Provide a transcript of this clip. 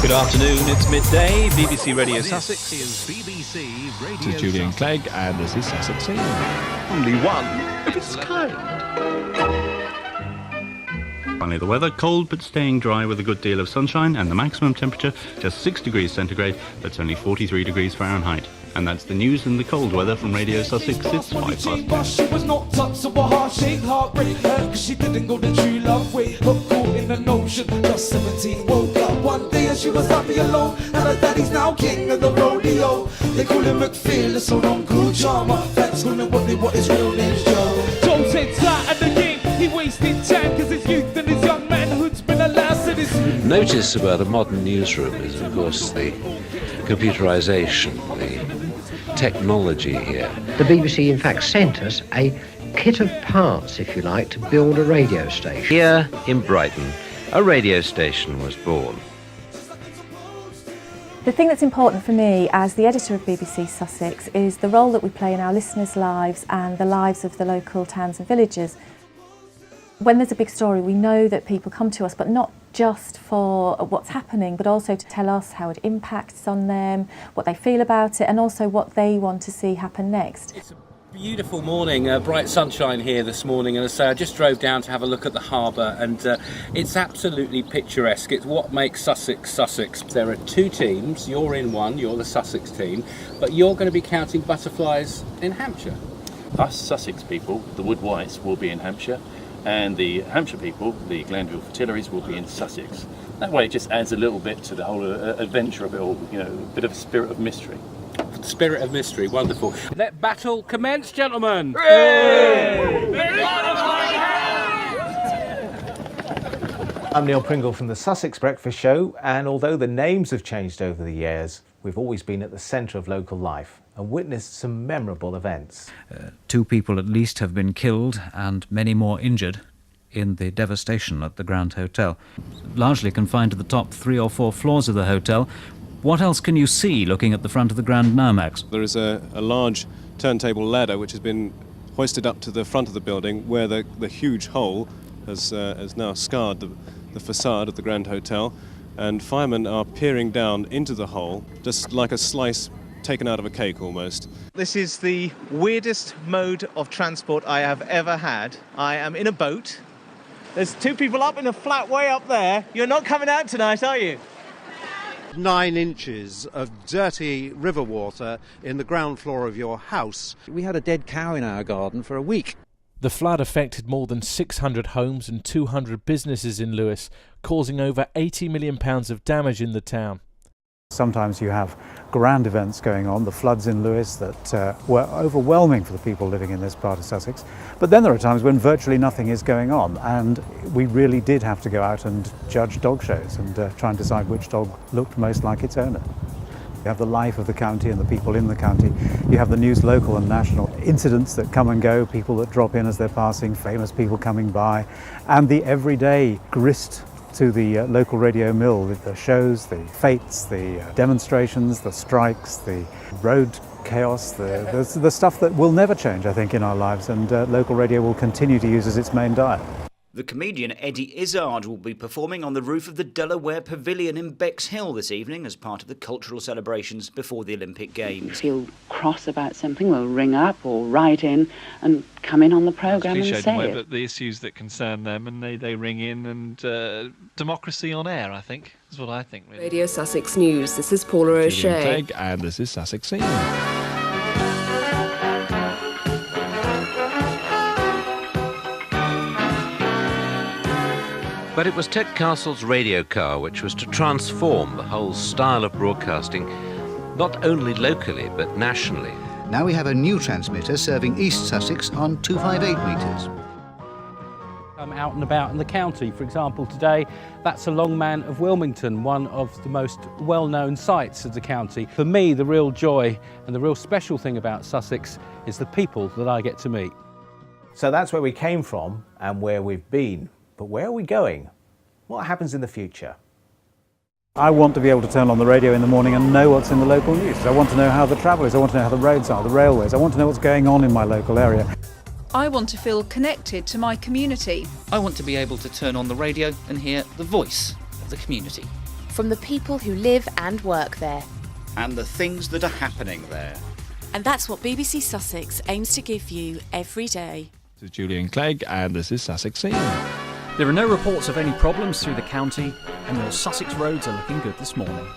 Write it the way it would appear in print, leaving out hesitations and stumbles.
Good afternoon, it's midday, BBC Radio Sussex. This is BBC Radio This is Julian Sussex. Clegg, and this is Sussex Scene. Only one of its kind. Finally, the weather, cold but staying dry with a good deal of sunshine, and the maximum temperature just 6 degrees centigrade. That's only 43 degrees Fahrenheit. And that's the news and the cold weather from Radio Sussex. It's 5 past 10. She was knocked up, so her heart shake, heartbreak hurt, cause she didn't go the true love way. Hooked caught in the notion, just 17, woke up one day and she was happy alone. And her daddy's now king of the rodeo. They call him McPhail, so Uncle Charmer. Fans call him what they want, his real name's Joe. Joe said sat at the game, he wasted time, cause his youth and his young manhood's been a last of his... Notice about a modern newsroom is, of course, the computerisation, the technology here. The BBC, in fact, sent us a kit of parts, if you like, to build a radio station. Here in Brighton, a radio station was born. The thing that's important for me as the editor of BBC Sussex is the role that we play in our listeners' lives and the lives of the local towns and villages. When there's a big story, we know that people come to us, but not just for what's happening, but also to tell us how it impacts on them, what they feel about it, and also what they want to see happen next. It's a beautiful morning, bright sunshine here this morning, and as I say, I just drove down to have a look at the harbour, and it's absolutely picturesque. It's what makes Sussex Sussex. There are two teams, you're in one, you're the Sussex team, but you're going to be counting butterflies in Hampshire. Us Sussex people, the Wood Whites, will be in Hampshire, and the Hampshire people, the Glanville Fritillaries, will be in Sussex. That way it just adds a little bit to the whole adventure of it all, you know, a bit of a spirit of mystery. Spirit of mystery, wonderful. Let battle commence, gentlemen! I'm Neil Pringle from the Sussex Breakfast Show, and although the names have changed over the years, we've always been at the centre of local life and witnessed some memorable events. 2 people at least have been killed and many more injured in the devastation at the Grand Hotel. Largely confined to the top 3 or 4 floors of the hotel. What else can you see looking at the front of the Grand now, Max? There is a large turntable ladder which has been hoisted up to the front of the building, where the huge hole has now scarred the facade of the Grand Hotel, and firemen are peering down into the hole, just like a slice taken out of a cake almost. This is the weirdest mode of transport I have ever had. I am in a boat. There's 2 people up in a flat way up there. You're not coming out tonight, are you? 9 inches of dirty river water in the ground floor of your house. We had a dead cow in our garden for a week. The flood affected more than 600 homes and 200 businesses in Lewes, causing over £80 million of damage in the town. Sometimes you have grand events going on, the floods in Lewes that were overwhelming for the people living in this part of Sussex. But then there are times when virtually nothing is going on, and we really did have to go out and judge dog shows and try and decide which dog looked most like its owner. You have the life of the county and the people in the county. You have the news, local and national, incidents that come and go, people that drop in as they're passing, famous people coming by, and the everyday grist to the local radio mill with the shows, the fetes, the demonstrations, the strikes, the road chaos, the stuff that will never change, I think, in our lives, and local radio will continue to use as its main diet. The comedian Eddie Izzard will be performing on the roof of the Delaware Pavilion in Bexhill this evening as part of the cultural celebrations before the Olympic Games. Feel cross about something, we'll ring up or write in and come in on the programme and say it. But the issues that concern them, and they ring in, and democracy on air, I think, is what I think. Really. Radio Sussex News, this is Paula O'Shea. Julian Clegg, and this is Sussex Scene. But it was Ted Castle's radio car which was to transform the whole style of broadcasting, not only locally but nationally. Now we have a new transmitter serving East Sussex on 258 metres. I'm out and about in the county. For example, today, that's a Longman of Wilmington, one of the most well-known sites of the county. For me, the real joy and the real special thing about Sussex is the people that I get to meet. So that's where we came from and where we've been. But where are we going? What happens in the future? I want to be able to turn on the radio in the morning and know what's in the local news. I want to know how the travel is. I want to know how the roads are, the railways. I want to know what's going on in my local area. I want to feel connected to my community. I want to be able to turn on the radio and hear the voice of the community. from the people who live and work there. And the things that are happening there. And that's what BBC Sussex aims to give you every day. This is Julian Clegg, and this is Sussex Scene. There are no reports of any problems through the county, and your Sussex roads are looking good this morning.